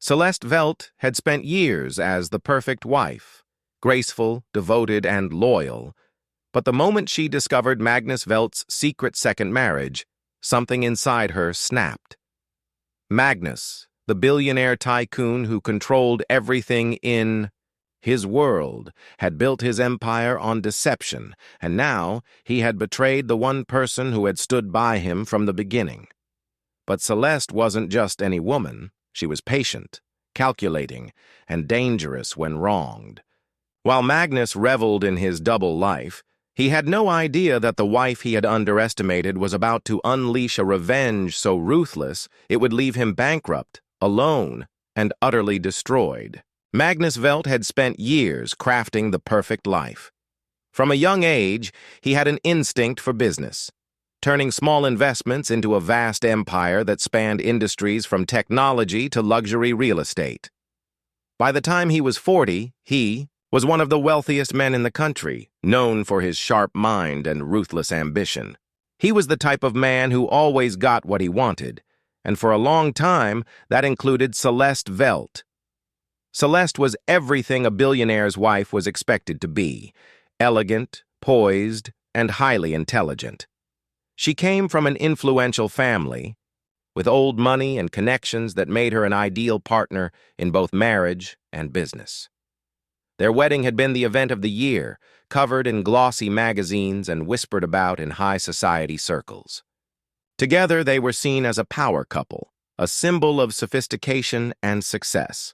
Celeste Veldt had spent years as the perfect wife, graceful, devoted, and loyal, but the moment she discovered Magnus Veldt's secret second marriage, something inside her snapped. Magnus, the billionaire tycoon who controlled everything in his world, had built his empire on deception, and now he had betrayed the one person who had stood by him from the beginning. But Celeste wasn't just any woman. She was patient, calculating, and dangerous when wronged. While Magnus reveled in his double life, he had no idea that the wife he had underestimated was about to unleash a revenge so ruthless it would leave him bankrupt, alone, and utterly destroyed. Magnus Veldt had spent years crafting the perfect life. From a young age, he had an instinct for business, turning small investments into a vast empire that spanned industries from technology to luxury real estate. By the time he was 40, he was one of the wealthiest men in the country, known for his sharp mind and ruthless ambition. He was the type of man who always got what he wanted, and for a long time, that included Celeste Veldt. Celeste was everything a billionaire's wife was expected to be: elegant, poised, and highly intelligent. She came from an influential family, with old money and connections that made her an ideal partner in both marriage and business. Their wedding had been the event of the year, covered in glossy magazines and whispered about in high society circles. Together, they were seen as a power couple, a symbol of sophistication and success.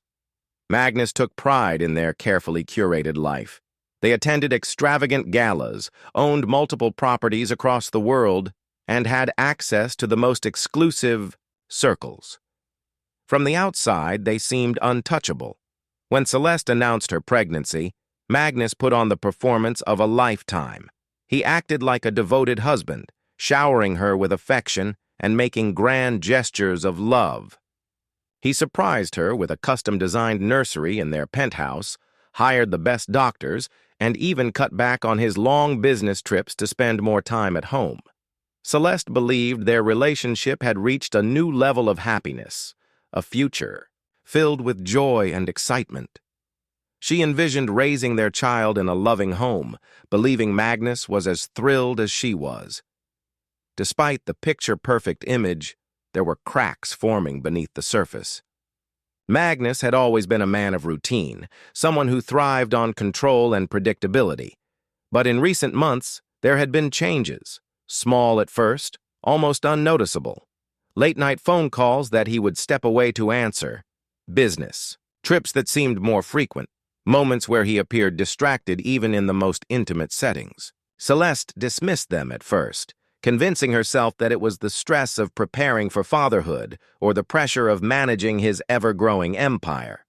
Magnus took pride in their carefully curated life. They attended extravagant galas, owned multiple properties across the world, and had access to the most exclusive circles. From the outside, they seemed untouchable. When Celeste announced her pregnancy, Magnus put on the performance of a lifetime. He acted like a devoted husband, showering her with affection and making grand gestures of love. He surprised her with a custom-designed nursery in their penthouse, hired the best doctors, and even cut back on his long business trips to spend more time at home. Celeste believed their relationship had reached a new level of happiness, a future filled with joy and excitement. She envisioned raising their child in a loving home, believing Magnus was as thrilled as she was. Despite the picture-perfect image, there were cracks forming beneath the surface. Magnus had always been a man of routine, someone who thrived on control and predictability. But in recent months, there had been changes, small at first, almost unnoticeable. Late-night phone calls that he would step away to answer, business, trips that seemed more frequent, moments where he appeared distracted even in the most intimate settings. Celeste dismissed them at first, convincing herself that it was the stress of preparing for fatherhood or the pressure of managing his ever-growing empire.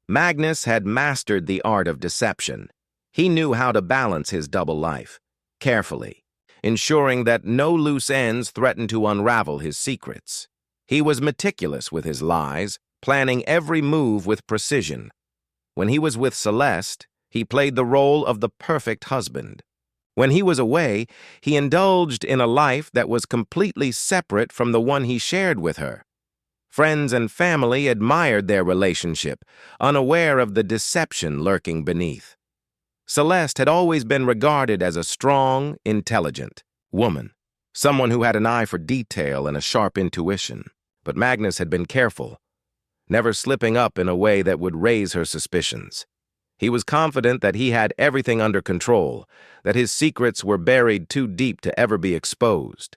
Magnus had mastered the art of deception. He knew how to balance his double life, carefully, ensuring that no loose ends threatened to unravel his secrets. He was meticulous with his lies, planning every move with precision. When he was with Celeste, he played the role of the perfect husband. When he was away, he indulged in a life that was completely separate from the one he shared with her. Friends and family admired their relationship, unaware of the deception lurking beneath. Celeste had always been regarded as a strong, intelligent woman, someone who had an eye for detail and a sharp intuition. But Magnus had been careful, never slipping up in a way that would raise her suspicions. He was confident that he had everything under control, that his secrets were buried too deep to ever be exposed.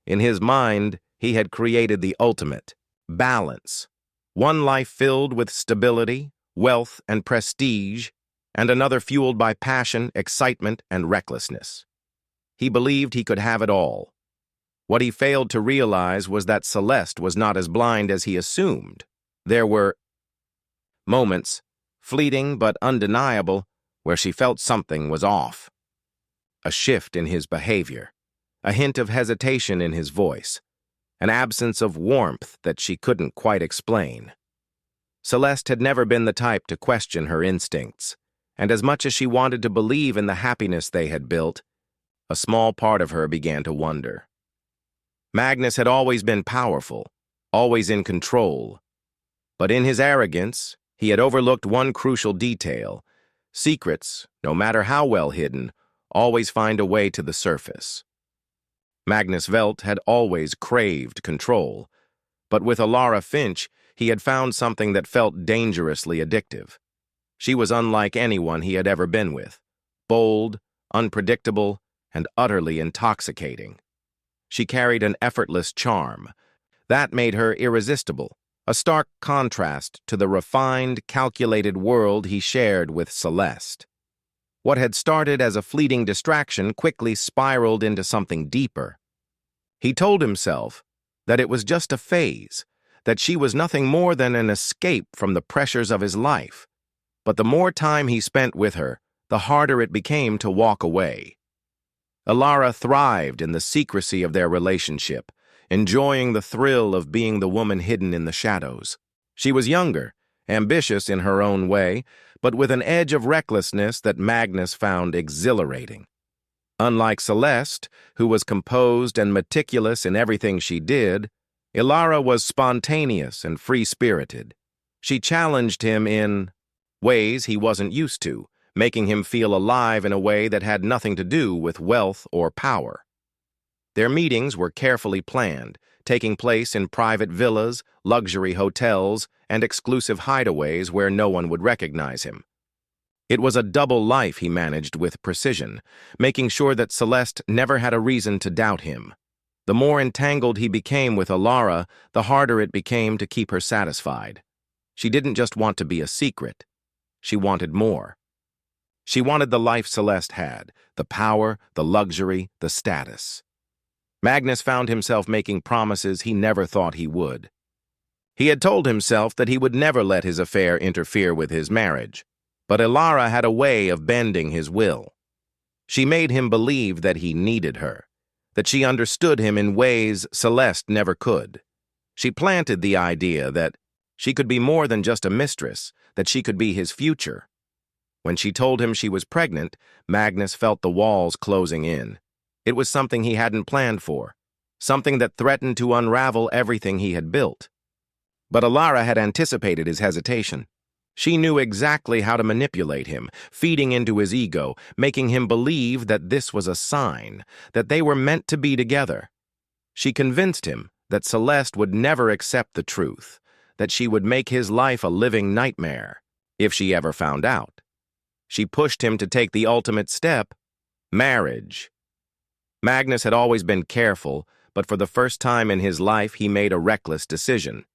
In his mind, he had created the ultimate balance, one life filled with stability, wealth, and prestige, and another fueled by passion, excitement, and recklessness. He believed he could have it all. What he failed to realize was that Celeste was not as blind as he assumed. There were moments, fleeting but undeniable, where she felt something was off. A shift in his behavior, a hint of hesitation in his voice, an absence of warmth that she couldn't quite explain. Celeste had never been the type to question her instincts, and as much as she wanted to believe in the happiness they had built, a small part of her began to wonder. Magnus had always been powerful, always in control, But in his arrogance, he had overlooked one crucial detail. Secrets, no matter how well hidden, always find a way to the surface. Magnus Veldt had always craved control, but with Elara Finch, he had found something that felt dangerously addictive. She was unlike anyone he had ever been with, bold, unpredictable, and utterly intoxicating. She carried an effortless charm. That made her irresistible, a stark contrast to the refined, calculated world he shared with Celeste. What had started as a fleeting distraction quickly spiraled into something deeper. He told himself that it was just a phase, that she was nothing more than an escape from the pressures of his life. But the more time he spent with her, the harder it became to walk away. Elara thrived in the secrecy of their relationship, enjoying the thrill of being the woman hidden in the shadows. She was younger, ambitious in her own way, but with an edge of recklessness that Magnus found exhilarating. Unlike Celeste, who was composed and meticulous in everything she did, Elara was spontaneous and free-spirited. She challenged him in ways he wasn't used to, making him feel alive in a way that had nothing to do with wealth or power. Their meetings were carefully planned, taking place in private villas, luxury hotels, and exclusive hideaways where no one would recognize him. It was a double life he managed with precision, making sure that Celeste never had a reason to doubt him. The more entangled he became with Elara, the harder it became to keep her satisfied. She didn't just want to be a secret. She wanted more. She wanted the life Celeste had, the power, the luxury, the status. Magnus found himself making promises he never thought he would. He had told himself that he would never let his affair interfere with his marriage, but Elara had a way of bending his will. She made him believe that he needed her, that she understood him in ways Celeste never could. She planted the idea that she could be more than just a mistress, that she could be his future. When she told him she was pregnant, Magnus felt the walls closing in. It was something he hadn't planned for, something that threatened to unravel everything he had built. But Elara had anticipated his hesitation. She knew exactly how to manipulate him, feeding into his ego, making him believe that this was a sign, that they were meant to be together. She convinced him that Celeste would never accept the truth, that she would make his life a living nightmare, if she ever found out. She pushed him to take the ultimate step, marriage. Magnus had always been careful, but for the first time in his life he made a reckless decision.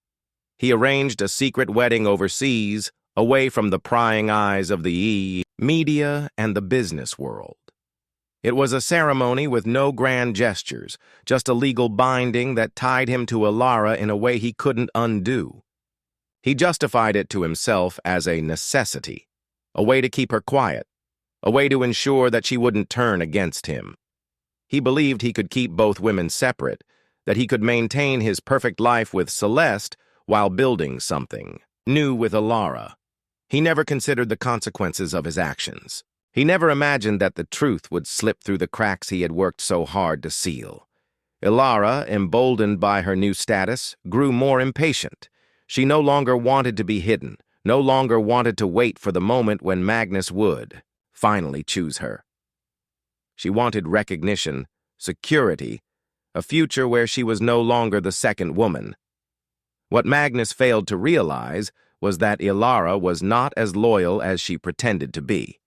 He arranged a secret wedding overseas, away from the prying eyes of the media and the business world. It was a ceremony with no grand gestures, just a legal binding that tied him to Elara in a way he couldn't undo. He justified it to himself as a necessity, a way to keep her quiet, a way to ensure that she wouldn't turn against him. He believed he could keep both women separate, that he could maintain his perfect life with Celeste while building something new with Elara. He never considered the consequences of his actions. He never imagined that the truth would slip through the cracks he had worked so hard to seal. Elara, emboldened by her new status, grew more impatient. She no longer wanted to be hidden, no longer wanted to wait for the moment when Magnus would finally choose her. She wanted recognition, security, a future where she was no longer the second woman. What Magnus failed to realize was that Elara was not as loyal as she pretended to be.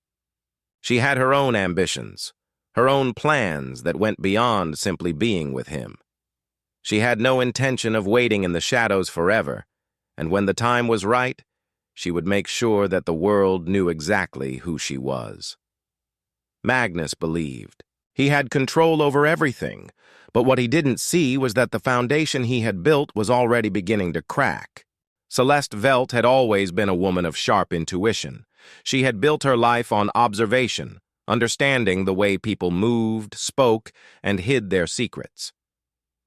She had her own ambitions, her own plans that went beyond simply being with him. She had no intention of waiting in the shadows forever, and when the time was right, she would make sure that the world knew exactly who she was. Magnus believed. He had control over everything, but what he didn't see was that the foundation he had built was already beginning to crack. Celeste Veldt had always been a woman of sharp intuition. She had built her life on observation, understanding the way people moved, spoke, and hid their secrets.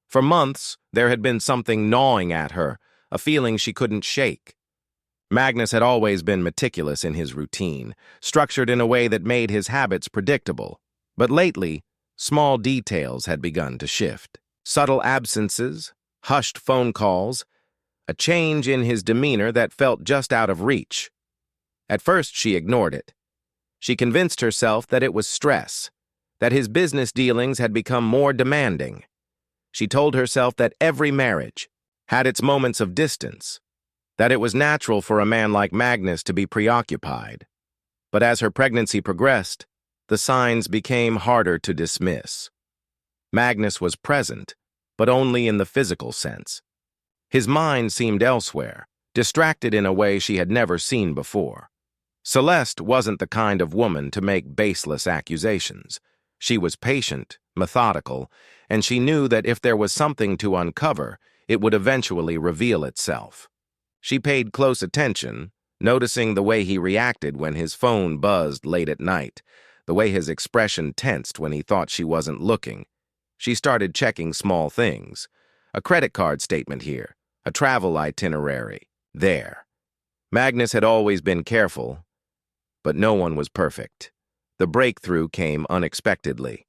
For months, there had been something gnawing at her, a feeling she couldn't shake. Magnus had always been meticulous in his routine, structured in a way that made his habits predictable. But lately, small details had begun to shift. Subtle absences, hushed phone calls, a change in his demeanor that felt just out of reach. At first, she ignored it. She convinced herself that it was stress, that his business dealings had become more demanding. She told herself that every marriage had its moments of distance, that it was natural for a man like Magnus to be preoccupied. But as her pregnancy progressed, the signs became harder to dismiss. Magnus was present, but only in the physical sense. His mind seemed elsewhere, distracted in a way she had never seen before. Celeste wasn't the kind of woman to make baseless accusations. She was patient, methodical, and she knew that if there was something to uncover, it would eventually reveal itself. She paid close attention, noticing the way he reacted when his phone buzzed late at night, the way his expression tensed when he thought she wasn't looking. She started checking small things. A credit card statement here, a travel itinerary, there. Magnus had always been careful, but no one was perfect. The breakthrough came unexpectedly.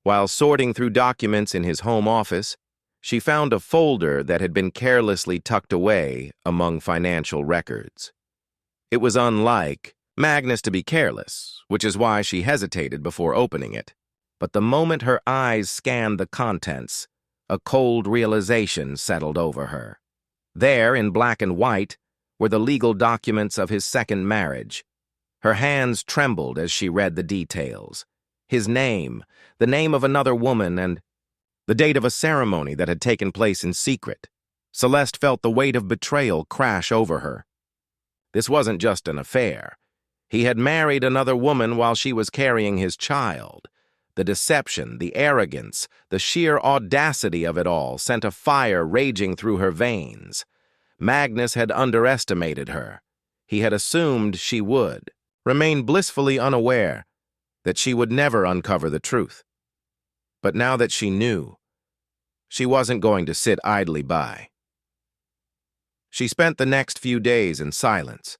While sorting through documents in his home office, she found a folder that had been carelessly tucked away among financial records. It was unlike Magnus to be careless, which is why she hesitated before opening it. But the moment her eyes scanned the contents, a cold realization settled over her. There, in black and white, were the legal documents of his second marriage. Her hands trembled as she read the details. His name, the name of another woman, and the date of a ceremony that had taken place in secret. Celeste felt the weight of betrayal crash over her. This wasn't just an affair. He had married another woman while she was carrying his child. The deception, the arrogance, the sheer audacity of it all sent a fire raging through her veins. Magnus had underestimated her. He had assumed she would, remain blissfully unaware that she would never uncover the truth. But now that she knew, she wasn't going to sit idly by. She spent the next few days in silence,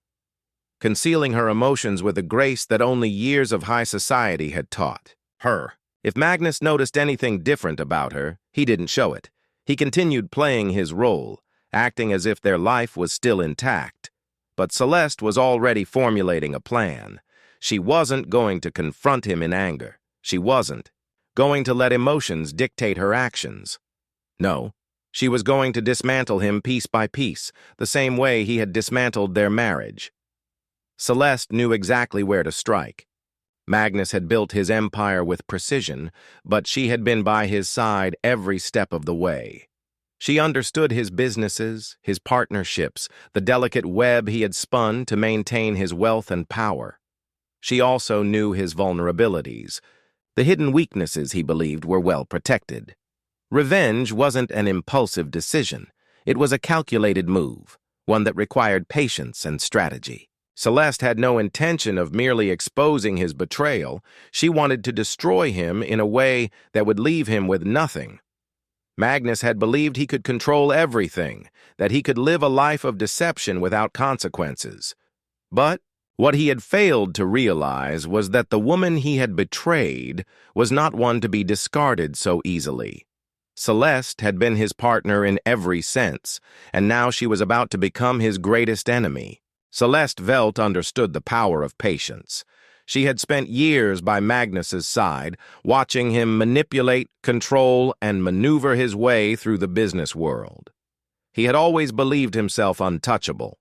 concealing her emotions with a grace that only years of high society had taught her. If Magnus noticed anything different about her, he didn't show it. He continued playing his role, acting as if their life was still intact. But Celeste was already formulating a plan. She wasn't going to confront him in anger. She wasn't going to let emotions dictate her actions. No, she was going to dismantle him piece by piece, the same way he had dismantled their marriage. Celeste knew exactly where to strike. Magnus had built his empire with precision, but she had been by his side every step of the way. She understood his businesses, his partnerships, the delicate web he had spun to maintain his wealth and power. She also knew his vulnerabilities, the hidden weaknesses he believed were well protected. Revenge wasn't an impulsive decision. It was a calculated move, one that required patience and strategy. Celeste had no intention of merely exposing his betrayal. She wanted to destroy him in a way that would leave him with nothing. Magnus had believed he could control everything, that he could live a life of deception without consequences. But what he had failed to realize was that the woman he had betrayed was not one to be discarded so easily. Celeste had been his partner in every sense, and now she was about to become his greatest enemy. Celeste Veldt understood the power of patience. She had spent years by Magnus's side, watching him manipulate, control, and maneuver his way through the business world. He had always believed himself untouchable,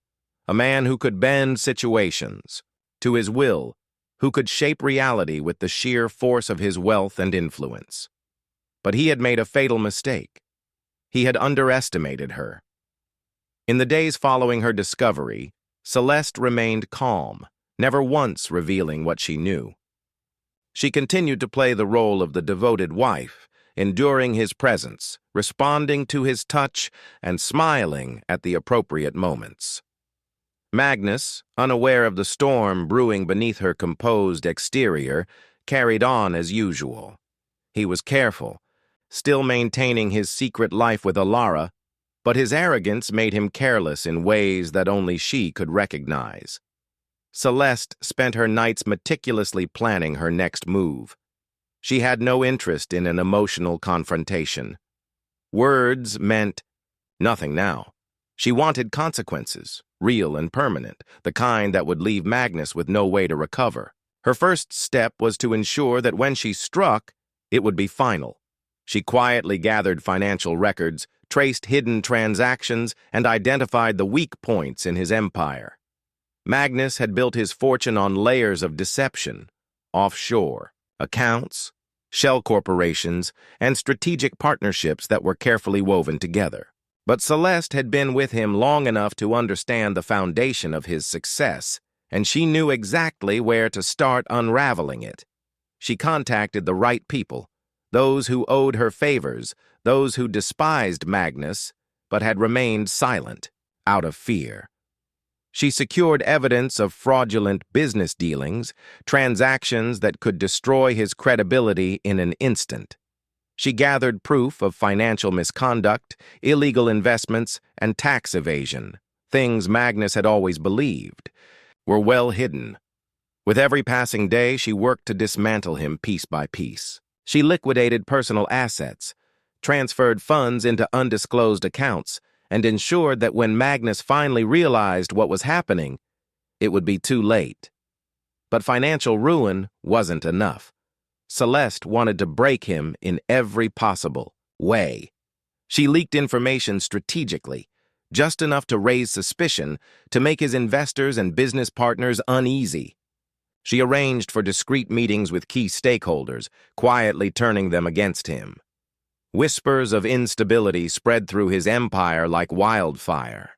a man who could bend situations to his will, who could shape reality with the sheer force of his wealth and influence. But he had made a fatal mistake. He had underestimated her. In the days following her discovery, Celeste remained calm, never once revealing what she knew. She continued to play the role of the devoted wife, enduring his presence, responding to his touch, and smiling at the appropriate moments. Magnus, unaware of the storm brewing beneath her composed exterior, carried on as usual. He was careful, still maintaining his secret life with Elara, but his arrogance made him careless in ways that only she could recognize. Celeste spent her nights meticulously planning her next move. She had no interest in an emotional confrontation. Words meant nothing now. She wanted consequences, real and permanent, the kind that would leave Magnus with no way to recover. Her first step was to ensure that when she struck, it would be final. She quietly gathered financial records, traced hidden transactions, and identified the weak points in his empire. Magnus had built his fortune on layers of deception, offshore, accounts, shell corporations, and strategic partnerships that were carefully woven together. But Celeste had been with him long enough to understand the foundation of his success, and she knew exactly where to start unraveling it. She contacted the right people, those who owed her favors, those who despised Magnus, but had remained silent, out of fear. She secured evidence of fraudulent business dealings, transactions that could destroy his credibility in an instant. She gathered proof of financial misconduct, illegal investments, and tax evasion, things Magnus had always believed were well hidden. With every passing day, she worked to dismantle him piece by piece. She liquidated personal assets, transferred funds into undisclosed accounts, and ensured that when Magnus finally realized what was happening, it would be too late. But financial ruin wasn't enough. Celeste wanted to break him in every possible way. She leaked information strategically, just enough to raise suspicion, to make his investors and business partners uneasy. She arranged for discreet meetings with key stakeholders, quietly turning them against him. Whispers of instability spread through his empire like wildfire.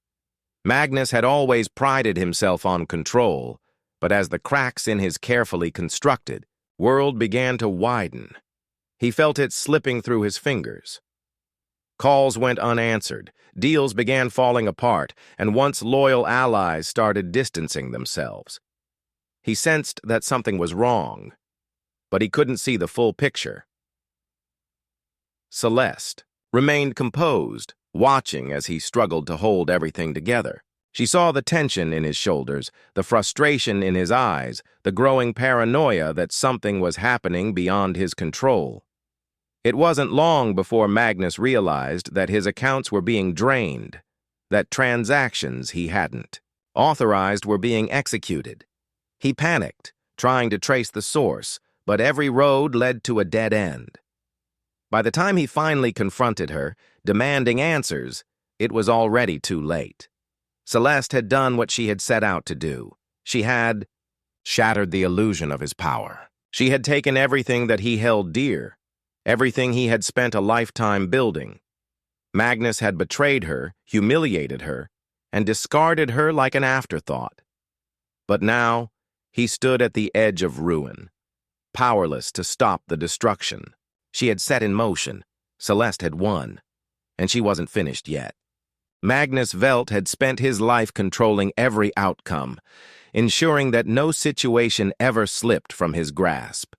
Magnus had always prided himself on control, but as the cracks in his carefully constructed world began to widen, he felt it slipping through his fingers. Calls went unanswered, deals began falling apart, and once loyal allies started distancing themselves. He sensed that something was wrong, but he couldn't see the full picture. Celeste remained composed, watching as he struggled to hold everything together. She saw the tension in his shoulders, the frustration in his eyes, the growing paranoia that something was happening beyond his control. It wasn't long before Magnus realized that his accounts were being drained, that transactions he hadn't authorized were being executed. He panicked, trying to trace the source, but every road led to a dead end. By the time he finally confronted her, demanding answers, it was already too late. Celeste had done what she had set out to do. She had shattered the illusion of his power. She had taken everything that he held dear, everything he had spent a lifetime building. Magnus had betrayed her, humiliated her, and discarded her like an afterthought. But now, he stood at the edge of ruin, powerless to stop the destruction. She had set in motion, Celeste had won, and she wasn't finished yet. Magnus Veldt had spent his life controlling every outcome, ensuring that no situation ever slipped from his grasp.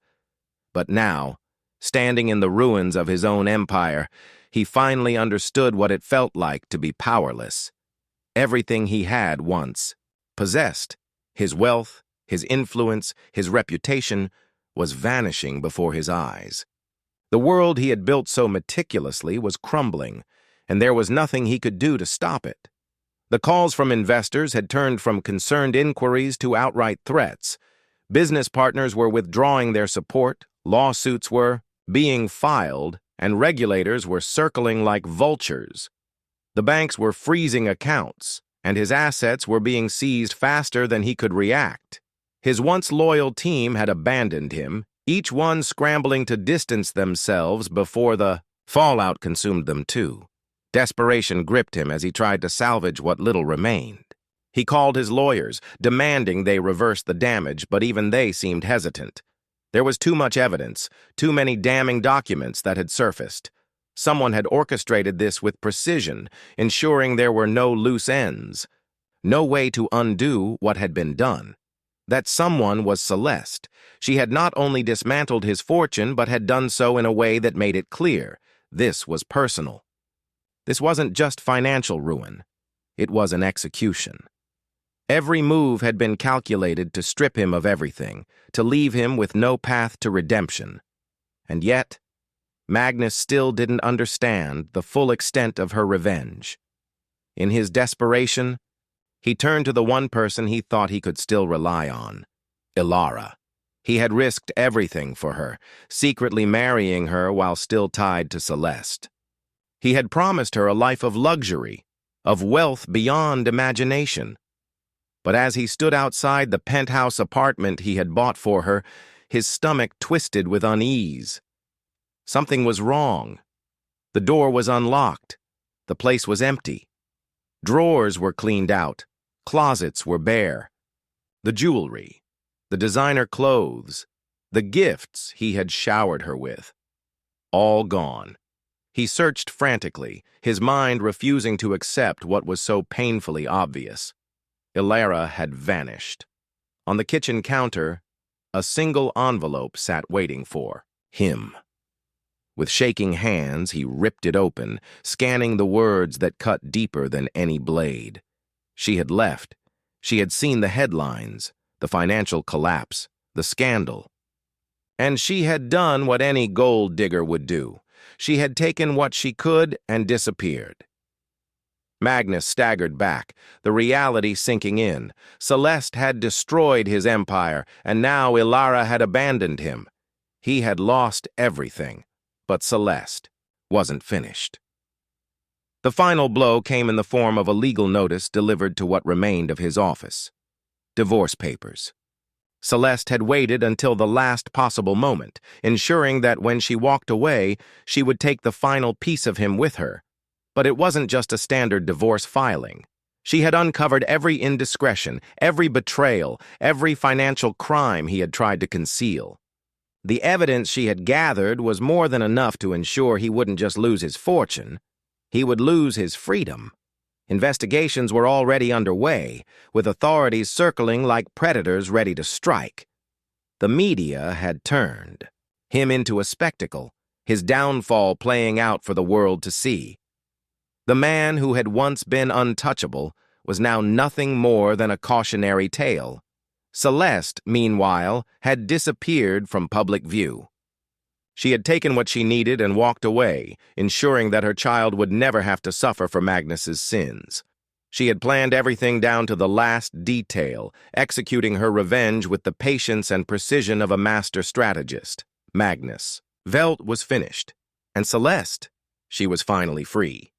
But now, standing in the ruins of his own empire, he finally understood what it felt like to be powerless. Everything he had once possessed, his wealth, his influence, his reputation, was vanishing before his eyes. The world he had built so meticulously was crumbling, and there was nothing he could do to stop it. The calls from investors had turned from concerned inquiries to outright threats. Business partners were withdrawing their support, lawsuits were being filed, and regulators were circling like vultures. The banks were freezing accounts, and his assets were being seized faster than he could react. His once loyal team had abandoned him, each one scrambling to distance themselves before the fallout consumed them too. Desperation gripped him as he tried to salvage what little remained. He called his lawyers, demanding they reverse the damage, but even they seemed hesitant. There was too much evidence, too many damning documents that had surfaced. Someone had orchestrated this with precision, ensuring there were no loose ends, no way to undo what had been done. That someone was Celeste. She had not only dismantled his fortune, but had done so in a way that made it clear this was personal. This wasn't just financial ruin. It was an execution. Every move had been calculated to strip him of everything, to leave him with no path to redemption. And yet, Magnus still didn't understand the full extent of her revenge. In his desperation, he turned to the one person he thought he could still rely on, Elara. He had risked everything for her, secretly marrying her while still tied to Celeste. He had promised her a life of luxury, of wealth beyond imagination. But as he stood outside the penthouse apartment he had bought for her, his stomach twisted with unease. Something was wrong. The door was unlocked. The place was empty. Drawers were cleaned out. Closets were bare. The jewelry, the designer clothes, the gifts he had showered her with, all gone. He searched frantically, his mind refusing to accept what was so painfully obvious. Elara had vanished. On the kitchen counter, a single envelope sat waiting for him. With shaking hands, he ripped it open, scanning the words that cut deeper than any blade. She had left. She had seen the headlines, the financial collapse, the scandal. And she had done what any gold digger would do. She had taken what she could and disappeared. Magnus staggered back, the reality sinking in. Celeste had destroyed his empire, and now Elara had abandoned him. He had lost everything, but Celeste wasn't finished. The final blow came in the form of a legal notice delivered to what remained of his office. Divorce papers. Celeste had waited until the last possible moment, ensuring that when she walked away, she would take the final piece of him with her. But it wasn't just a standard divorce filing. She had uncovered every indiscretion, every betrayal, every financial crime he had tried to conceal. The evidence she had gathered was more than enough to ensure he wouldn't just lose his fortune. He would lose his freedom. Investigations were already underway, with authorities circling like predators ready to strike. The media had turned him into a spectacle, his downfall playing out for the world to see. The man who had once been untouchable was now nothing more than a cautionary tale. Celeste, meanwhile, had disappeared from public view. She had taken what she needed and walked away, ensuring that her child would never have to suffer for Magnus's sins. She had planned everything down to the last detail, executing her revenge with the patience and precision of a master strategist. Magnus Veldt was finished, and Celeste, she was finally free.